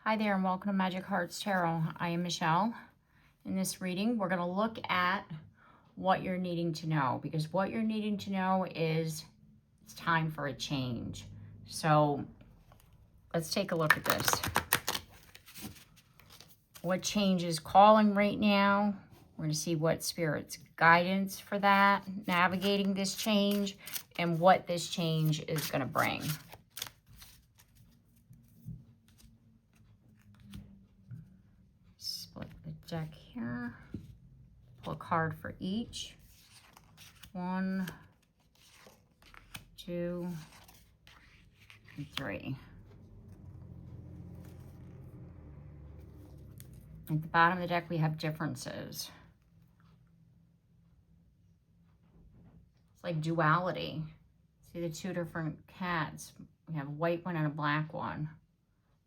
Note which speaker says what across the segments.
Speaker 1: Hi there and welcome to Magic Hearts Tarot. I am Michelle. In this reading, we're going to look at what you're needing to know, because what you're needing to know is it's time for a change. So let's take a look at this. What change is calling right now? We're going to see what Spirit's guidance for that, navigating this change, and what this change is going to bring. Split the deck here. Pull a card for each. 1, 2, and 3. At the bottom of the deck, we have differences. It's like duality. See the two different cats. We have a white one and a black one.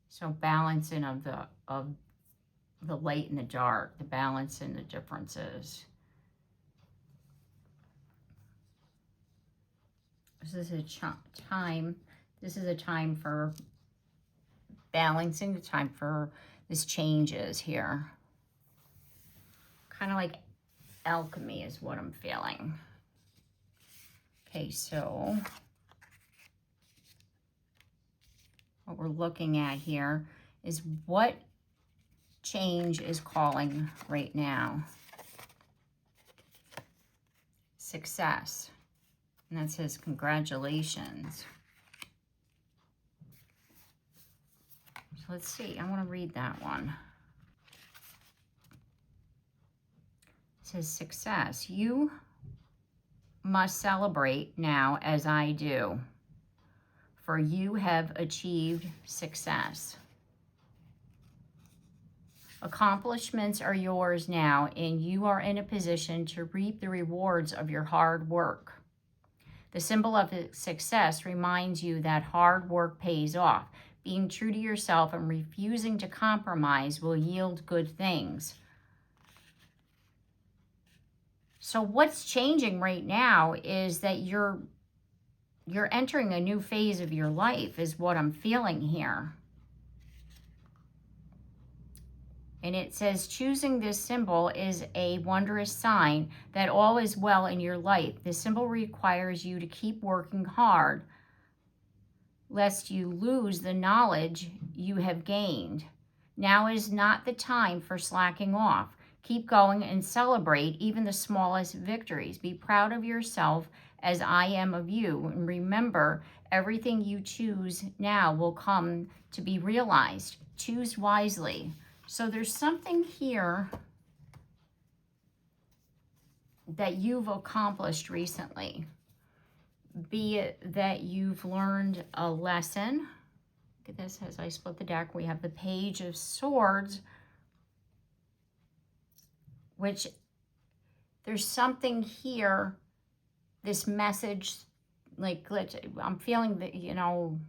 Speaker 1: So balancing of the light and the dark, the balance and the differences. This is a time. This is a time for balancing, the time for this changes here. Kind of like alchemy is what I'm feeling. Okay, so what we're looking at here is what change is calling right now. Success. And that says congratulations. So let's see. I want to read that one. It says success. You must celebrate now as I do, for you have achieved success. Accomplishments are yours now, and you are in a position to reap the rewards of your hard work. The symbol of success reminds you that hard work pays off. Being true to yourself and refusing to compromise will yield good things. So what's changing right now is that you're entering a new phase of your life, is what I'm feeling here. And it says, choosing this symbol is a wondrous sign that all is well in your life. This symbol requires you to keep working hard, lest you lose the knowledge you have gained. Now is not the time for slacking off. Keep going and celebrate even the smallest victories. Be proud of yourself as I am of you. And remember, everything you choose now will come to be realized. Choose wisely. So there's something here that you've accomplished recently. Be it that you've learned a lesson. Look at this, as I split the deck, we have the Page of Swords, which there's something here, this message, like I'm feeling that, you know,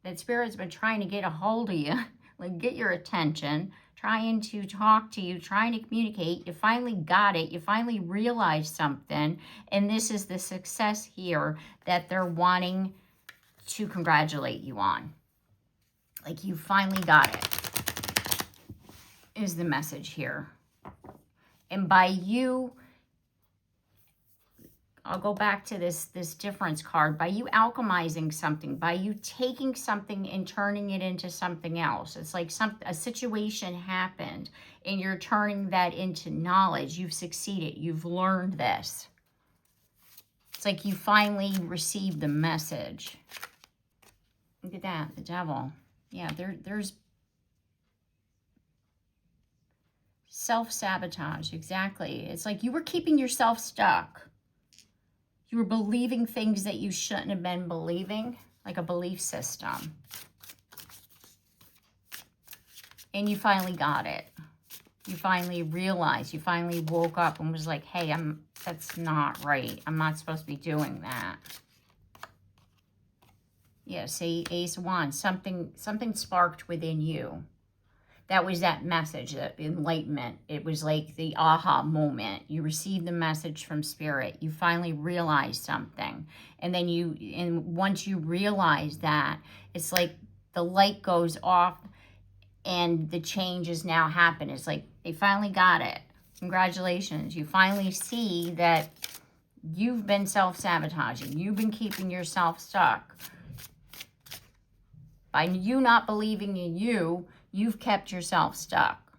Speaker 1: that Spirit's been trying to get a hold of you, like get your attention, trying to talk to you, trying to communicate. You finally got it. You finally realized something. And this is the success here that they're wanting to congratulate you on. Like you finally got it, is the message here. And by you, I'll go back to this difference card. By you alchemizing something, by you taking something and turning it into something else. It's like a situation happened and you're turning that into knowledge. You've succeeded. You've learned this. It's like you finally received the message. Look at that, the Devil. Yeah, there's self-sabotage, exactly. It's like you were keeping yourself stuck. You were believing things that you shouldn't have been believing, like a belief system. And you finally got it. You finally realized, you finally woke up and was like, hey, that's not right. I'm not supposed to be doing that. Yeah, see, Ace of Wands, something sparked within you. That was that message, that enlightenment. It was like the aha moment. You received the message from Spirit. You finally realized something. And then once you realize that, it's like the light goes off and the change has now happened. It's like they finally got it. Congratulations. You finally see that you've been self-sabotaging. You've been keeping yourself stuck. By you not believing in you, you've kept yourself stuck.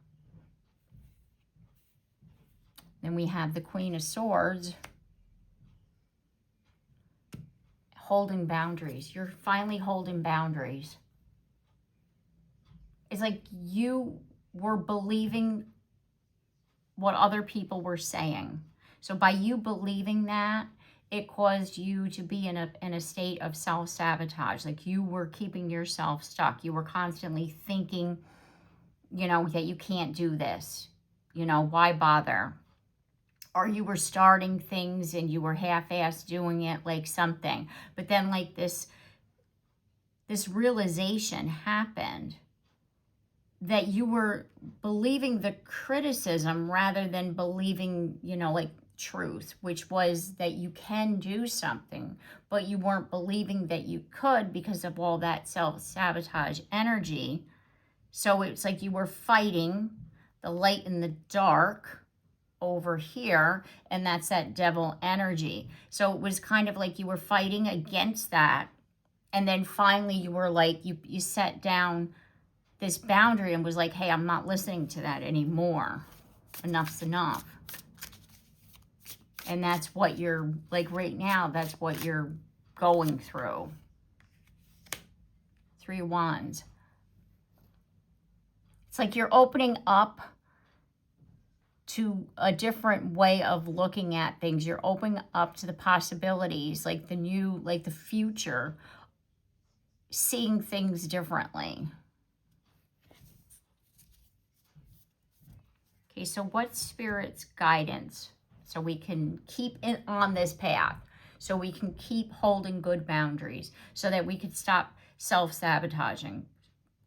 Speaker 1: Then we have the Queen of Swords. Holding boundaries. You're finally holding boundaries. It's like you were believing what other people were saying. So by you believing that, it caused you to be in a state of self-sabotage. Like you were keeping yourself stuck. You were constantly thinking, you know, that you can't do this. You know, why bother? Or you were starting things and you were half-assed doing it, like something. But then like this realization happened that you were believing the criticism rather than believing, you know, like truth, which was that you can do something, but you weren't believing that you could because of all that self-sabotage energy. So it's like you were fighting the light and the dark over here, and that's that devil energy. So it was kind of like you were fighting against that, and then finally you were like, you set down this boundary and was like, hey, I'm not listening to that anymore. Enough's enough. And that's what you're, like right now, that's what you're going through. 3 of Wands. It's like you're opening up to a different way of looking at things. You're opening up to the possibilities, like the new, like the future, seeing things differently. Okay, so what's Spirit's guidance? So we can keep it on this path. So we can keep holding good boundaries. So that we could stop self-sabotaging,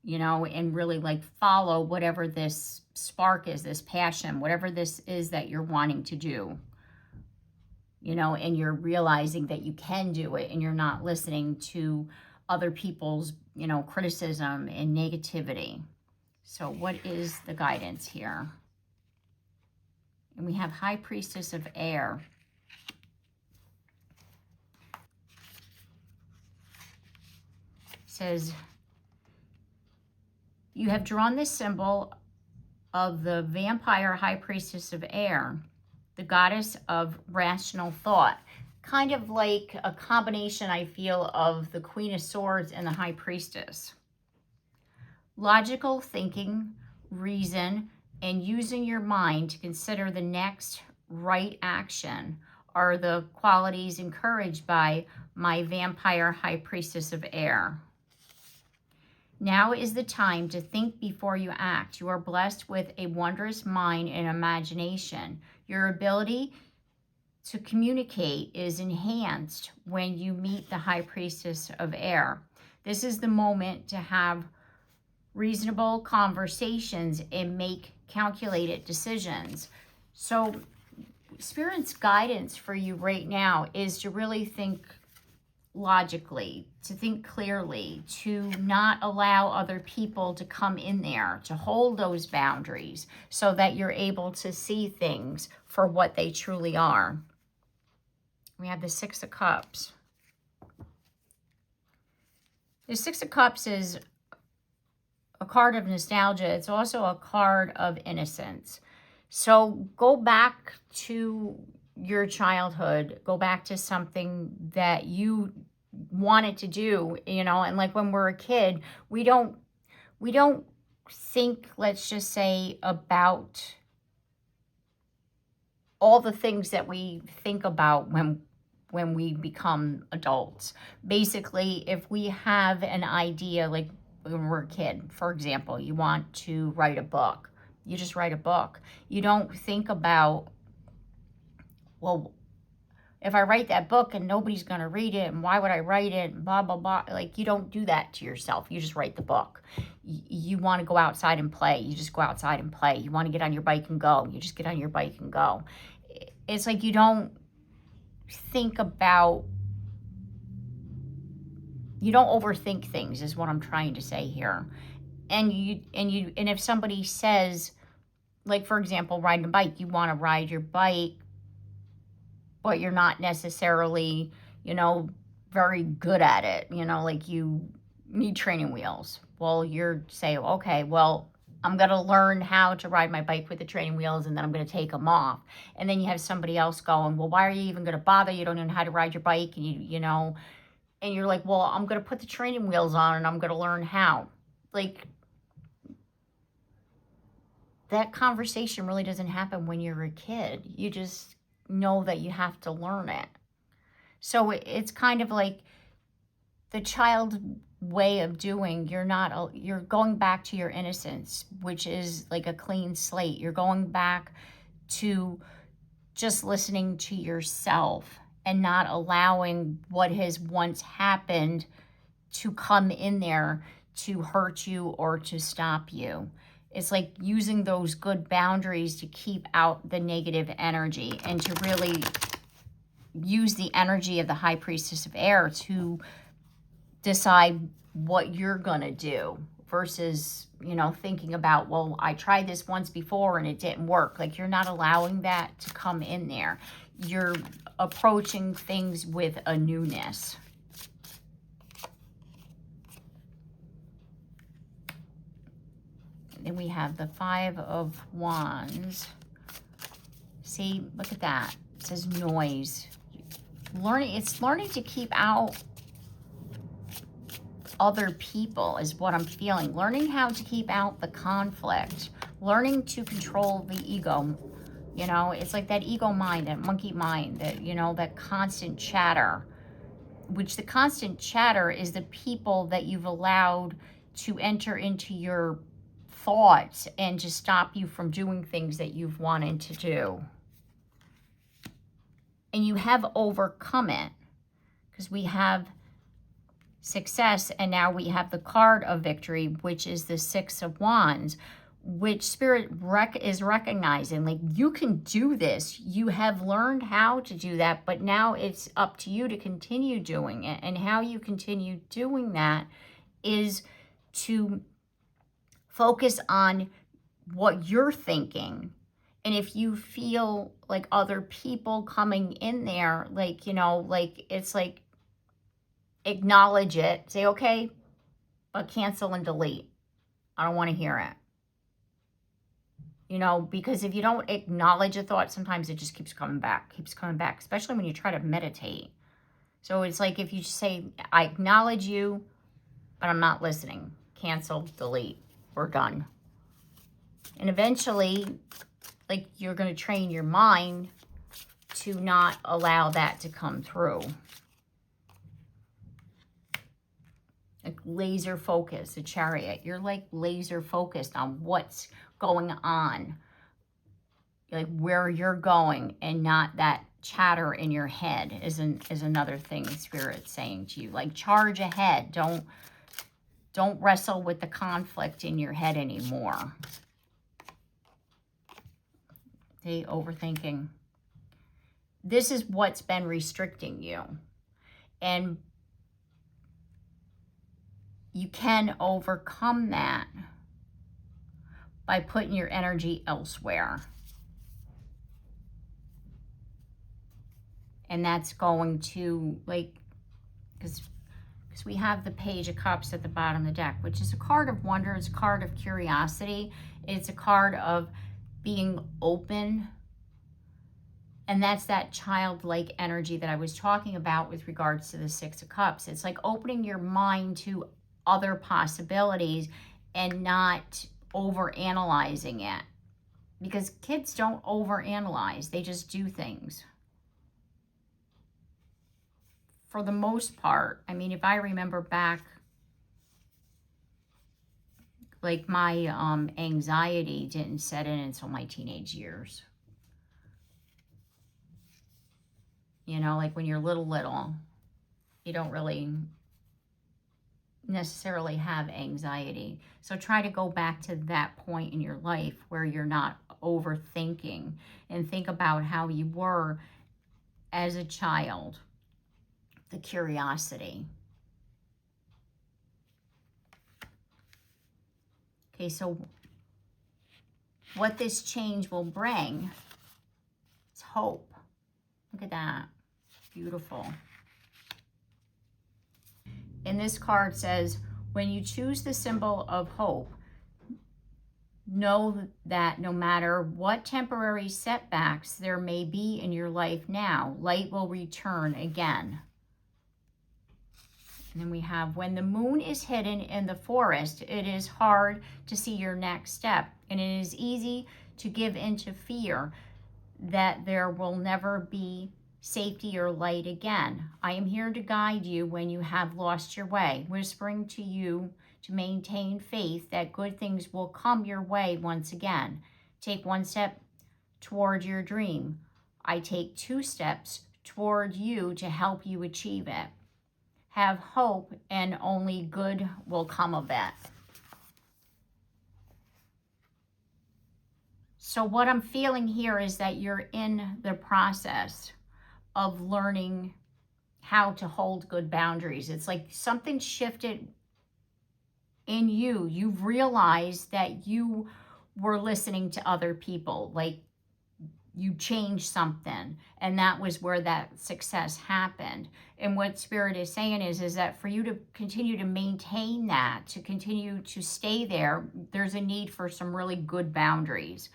Speaker 1: you know, and really like follow whatever this spark is, this passion, whatever this is that you're wanting to do. You know, and you're realizing that you can do it and you're not listening to other people's, you know, criticism and negativity. So what is the guidance here? And we have High Priestess of Air. It says, you have drawn this symbol of the vampire High Priestess of Air, the goddess of rational thought. Kind of like a combination, I feel, of the Queen of Swords and the High Priestess. Logical thinking, reason, and using your mind to consider the next right action are the qualities encouraged by my vampire High Priestess of Air. Now is the time to think before you act. You are blessed with a wondrous mind and imagination. Your ability to communicate is enhanced when you meet the High Priestess of Air. This is the moment to have reasonable conversations and make calculated decisions. So Spirit's guidance for you right now is to really think logically, to think clearly, to not allow other people to come in there, to hold those boundaries so that you're able to see things for what they truly are. We have the Six of Cups. The Six of Cups is a card of nostalgia. It's also a card of innocence. So go back to your childhood. Go back to something that you wanted to do, you know, and like when we're a kid, we don't think, let's just say, about all the things that we think about when we become adults. Basically, if we have an idea, like when we're a kid, for example, you want to write a book, you just write a book. You don't think about, well, if I write that book and nobody's going to read it, and why would I write it, and blah, blah, blah. Like, you don't do that to yourself. You just write the book. You want to go outside and play. You just go outside and play. You want to get on your bike and go. You just get on your bike and go. It's like you don't think about, you don't overthink things is what I'm trying to say here. And if somebody says, like, for example, riding a bike, you want to ride your bike, but you're not necessarily, very good at it, like you need training wheels. Well, you're saying, okay, well, I'm going to learn how to ride my bike with the training wheels, and then I'm going to take them off. And then you have somebody else going, well, why are you even going to bother? You don't even know how to ride your bike. And and you're like, well, I'm going to put the training wheels on and I'm going to learn how. Like, that conversation really doesn't happen when you're a kid. You just know that you have to learn it. So it's kind of like the child way of doing. You're going back to your innocence, which is like a clean slate. You're going back to just listening to yourself and not allowing what has once happened to come in there to hurt you or to stop you. It's like using those good boundaries to keep out the negative energy and to really use the energy of the High Priestess of Air to decide what you're going to do versus, thinking about, well, I tried this once before and it didn't work. Like, you're not allowing that to come in there. You're approaching things with a newness. Then we have the Five of Wands. See, look at that. It says noise. It's learning to keep out other people is what I'm feeling. Learning how to keep out the conflict. Learning to control the ego. It's like that ego mind, that monkey mind, that constant chatter. Which the constant chatter is the people that you've allowed to enter into your thoughts and to stop you from doing things that you've wanted to do. And you have overcome it, because we have success, and now we have the card of victory, which is the Six of Wands, which Spirit is recognizing. Like, you can do this. You have learned how to do that, but now it's up to you to continue doing it. And how you continue doing that is to focus on what you're thinking. And if you feel like other people coming in there, like, it's like, acknowledge it. Say, okay, but cancel and delete. I don't want to hear it. Because if you don't acknowledge a thought, sometimes it just keeps coming back, especially when you try to meditate. So it's like, if you just say, I acknowledge you, but I'm not listening. Cancel, delete, we're done. And eventually, like, you're going to train your mind to not allow that to come through. Like, laser focus, a Chariot. You're like laser focused on what's going on, like where you're going, and not that chatter in your head is another thing Spirit's saying to you. Like, charge ahead. Don't wrestle with the conflict in your head anymore. The overthinking. This is what's been restricting you. And you can overcome that by putting your energy elsewhere. And that's going to, like, because we have the Page of Cups at the bottom of the deck, which is a card of wonder. It's a card of curiosity. It's a card of being open. And that's that childlike energy that I was talking about with regards to the Six of Cups. It's like opening your mind to other possibilities and not over-analyzing it. Because kids don't over-analyze. They just do things. For the most part. I mean, if I remember back, like, my anxiety didn't set in until my teenage years. Like, when you're little, you don't really necessarily have anxiety. So try to go back to that point in your life where you're not overthinking, and think about how you were as a child. The curiosity. Okay, so what this change will bring is hope. Look at that. Beautiful. And this card says, when you choose the symbol of hope, know that no matter what temporary setbacks there may be in your life now, light will return again. And then we have, when the moon is hidden in the forest, it is hard to see your next step, and it is easy to give into fear that there will never be safety or light again. I am here to guide you when you have lost your way, whispering to you to maintain faith that good things will come your way once again. Take one step toward your dream. I take 2 steps toward you to help you achieve it. Have hope, and only good will come of it. So what I'm feeling here is that you're in the process of learning how to hold good boundaries. It's like something shifted in you. You've realized that you were listening to other people, like you changed something, and that was where that success happened. And what Spirit is saying is that for you to continue to maintain that, to continue to stay there, there's a need for some really good boundaries,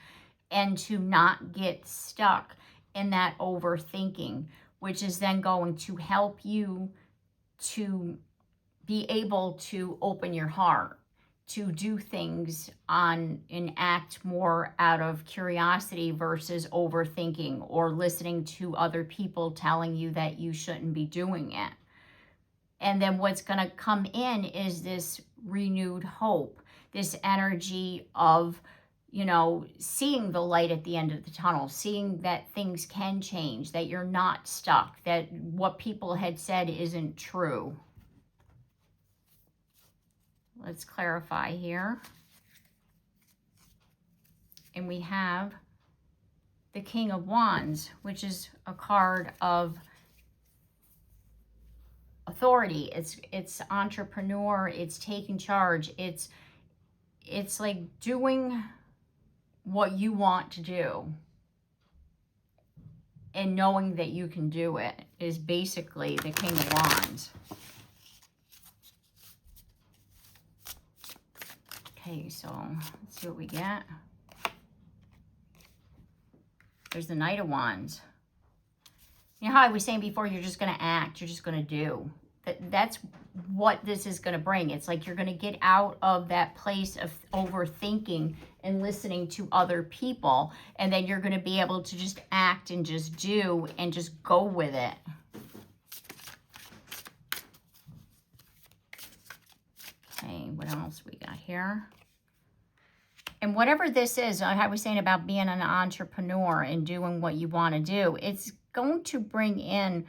Speaker 1: and to not get stuck in that overthinking, which is then going to help you to be able to open your heart, to do things and act more out of curiosity versus overthinking or listening to other people telling you that you shouldn't be doing it. And then what's going to come in is this renewed hope, this energy of, you know, seeing the light at the end of the tunnel, seeing that things can change, that you're not stuck, that what people had said isn't true. Let's clarify here. And we have the King of Wands, which is a card of authority. It's entrepreneur, it's taking charge. It's like doing what you want to do and knowing that you can do it is basically the King of Wands. Okay, so let's see what we get. There's the Knight of Wands. You know how I was saying before, you're just going to act, you're just going to do. That's what this is going to bring. It's like you're going to get out of that place of overthinking and listening to other people, and then you're going to be able to just act and just do and just go with it. Okay, what else we got here? And whatever this is, I was saying about being an entrepreneur and doing what you want to do, it's going to bring in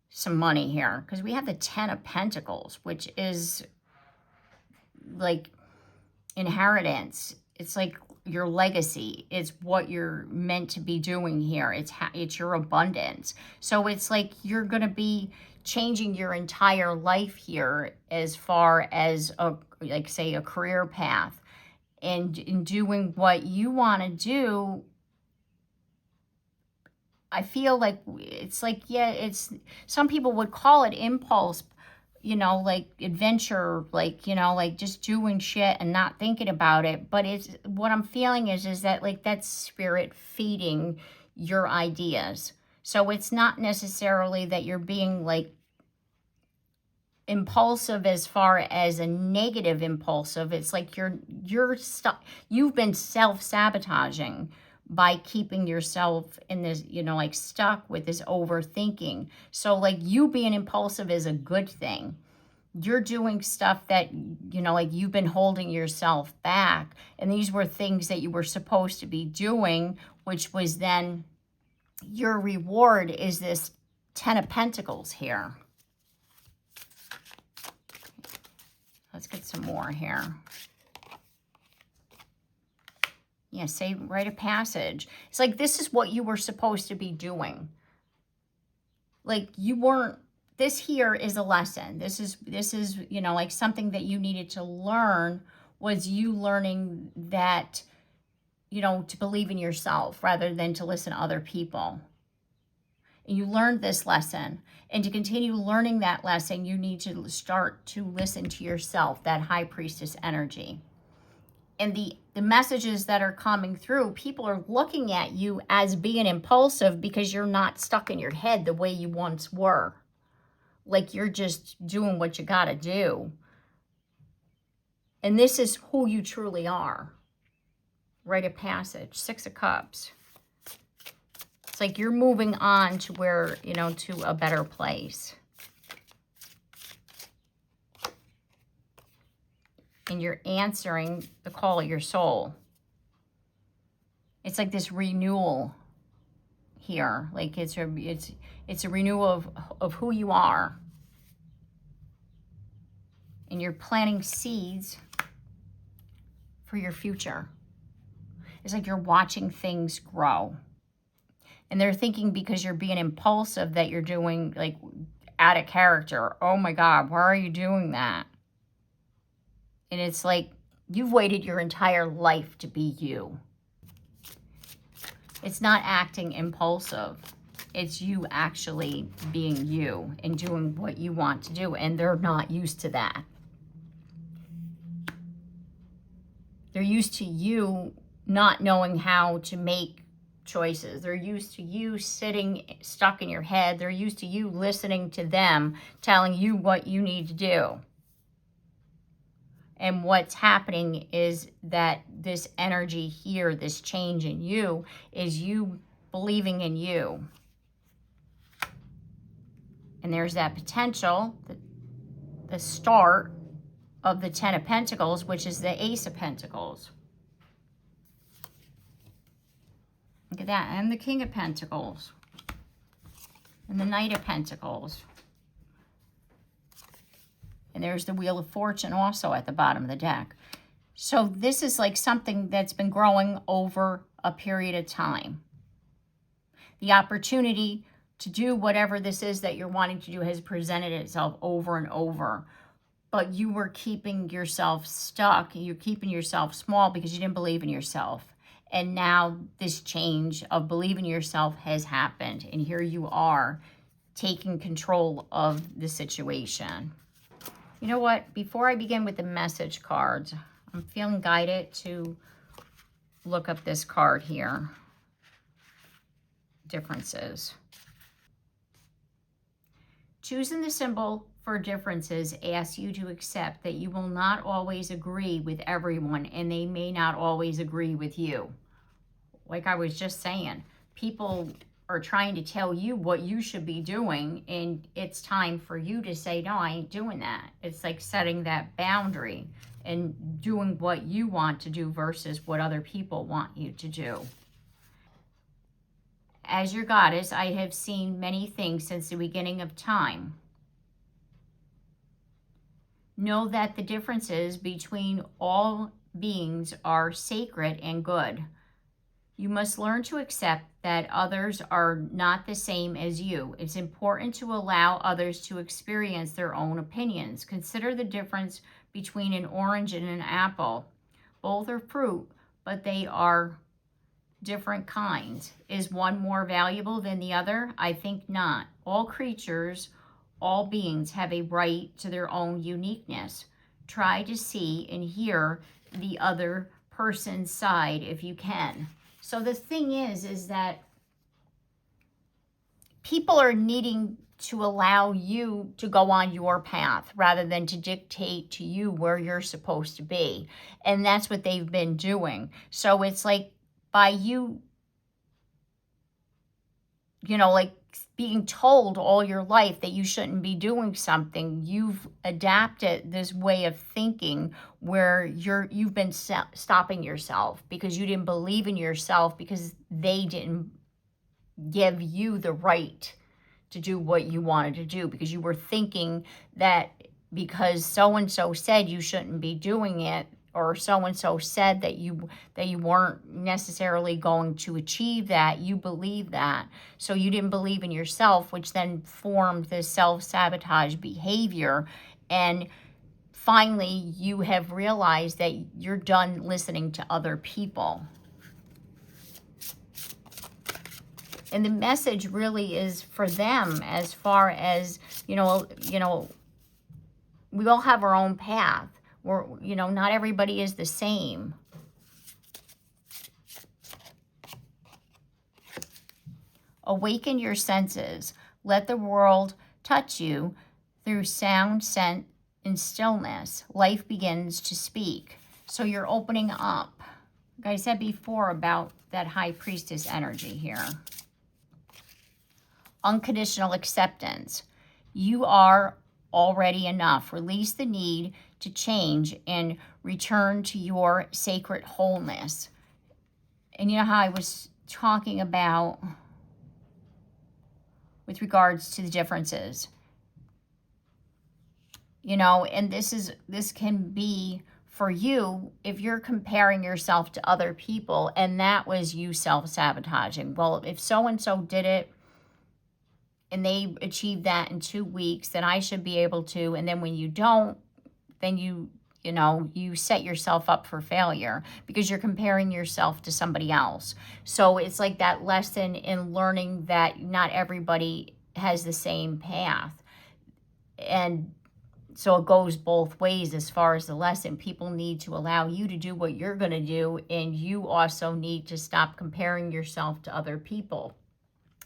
Speaker 1: some money here, because we have the 10 of Pentacles, which is like inheritance. It's like your legacy. It's what you're meant to be doing here. It's your abundance. So it's like you're going to be changing your entire life here as far as like say a career path, and in doing what you want to do. I feel like it's like, yeah, it's, some people would call it impulse, you know, like adventure, like, you know, like just doing shit and not thinking about it. But it's, what I'm feeling is that like that's Spirit feeding your ideas. So it's not necessarily that you're being like impulsive as far as a negative impulsive. It's like you've been self-sabotaging by keeping yourself in this, you know, like stuck with this overthinking. So like you being impulsive is a good thing. You're doing stuff that, you know, like you've been holding yourself back. And these were things that you were supposed to be doing, which was then your reward is this 10 of Pentacles here. Let's get some more here. Yeah, say rite of passage. It's like this is what you were supposed to be doing. Like you weren't, this here is a lesson. This is, you know, like something that you needed to learn was you learning that, to believe in yourself rather than to listen to other people. And you learned this lesson. And to continue learning that lesson, you need to start to listen to yourself, that high priestess energy. And the messages that are coming through, people are looking at you as being impulsive because you're not stuck in your head the way you once were. Like you're just doing what you got to do. And this is who you truly are. Rite of passage, 6 of Cups. It's like you're moving on to where, to a better place. And you're answering the call of your soul. It's like this renewal here. Like it's a renewal of who you are. And you're planting seeds for your future. It's like you're watching things grow. And they're thinking because you're being impulsive that you're doing like out of character. Oh my God, why are you doing that? And it's like you've waited your entire life to be you. It's not acting impulsive. It's you actually being you and doing what you want to do. And they're not used to that. They're used to you not knowing how to make choices. They're used to you sitting stuck in your head. They're used to you listening to them, telling you what you need to do. And what's happening is that this energy here, this change in you, is you believing in you. And there's that potential, the start of the 10 of Pentacles, which is the Ace of Pentacles. Look at that. And the King of Pentacles. And the Knight of Pentacles. And there's the Wheel of Fortune also at the bottom of the deck. So this is like something that's been growing over a period of time. The opportunity to do whatever this is that you're wanting to do has presented itself over and over. But you were keeping yourself stuck. You're keeping yourself small because you didn't believe in yourself. And now this change of believing in yourself has happened. And here you are taking control of the situation. You know what? Before I begin with the message cards, I'm feeling guided to look up this card here. Differences. Choosing the symbol for differences asks you to accept that you will not always agree with everyone and they may not always agree with you. Like I was just saying, people are trying to tell you what you should be doing, and it's time for you to say, no, I ain't doing that. It's like setting that boundary and doing what you want to do versus what other people want you to do. As your goddess, I have seen many things since the beginning of time. Know that the differences between all beings are sacred and good. You must learn to accept that others are not the same as you. It's important to allow others to experience their own opinions. Consider the difference between an orange and an apple. Both are fruit, but they are different kinds. Is one more valuable than the other? I think not. All creatures, all beings have a right to their own uniqueness. Try to see and hear the other person's side if you can. So the thing is that people are needing to allow you to go on your path rather than to dictate to you where you're supposed to be. And that's what they've been doing. So it's like by you, like being told all your life that you shouldn't be doing something, you've adapted this way of thinking where you've been stopping yourself because you didn't believe in yourself because they didn't give you the right to do what you wanted to do, because you were thinking that because so-and-so said you shouldn't be doing it, or so-and-so said that you weren't necessarily going to achieve that, you believe that. So you didn't believe in yourself, which then formed this self-sabotage behavior. And finally you have realized that you're done listening to other people. And the message really is for them, as far as, we all have our own path. Not everybody is the same. Awaken your senses. Let the world touch you through sound, scent, and stillness. Life begins to speak. So you're opening up. Like I said before about that high priestess energy here. Unconditional acceptance. You are already enough. Release the need to change and return to your sacred wholeness. And you know how I was talking about with regards to the differences, and this can be for you if you're comparing yourself to other people, and that was you self-sabotaging. Well, if so-and-so did it and they achieved that in 2 weeks, then I should be able to. And then when you don't, then you set yourself up for failure because you're comparing yourself to somebody else. So it's like that lesson in learning that not everybody has the same path. And so it goes both ways as far as the lesson. People need to allow you to do what you're going to do, and you also need to stop comparing yourself to other people,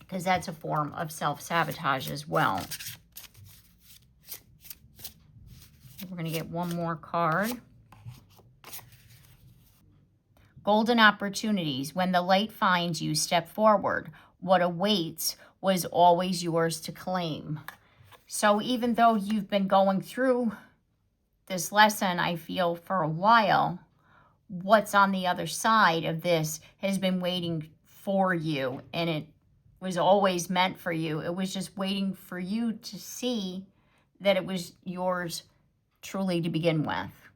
Speaker 1: because that's a form of self-sabotage as well. We're going to get one more card. Golden opportunities. When the light finds you, step forward. What awaits was always yours to claim. So even though you've been going through this lesson, I feel, for a while, what's on the other side of this has been waiting for you, and it was always meant for you. It was just waiting for you to see that it was yours truly to begin with.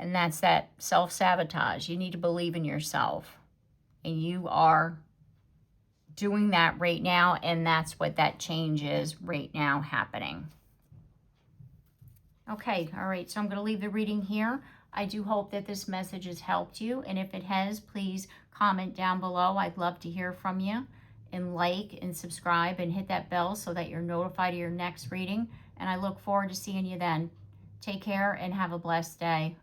Speaker 1: And that's that self-sabotage. You need to believe in yourself. And you are doing that right now, and that's what that change is right now happening. Okay, all right, so I'm going to leave the reading here. I do hope that this message has helped you, and if it has, please comment down below. I'd love to hear from you, and like and subscribe and hit that bell so that you're notified of your next reading, and I look forward to seeing you then. Take care and have a blessed day.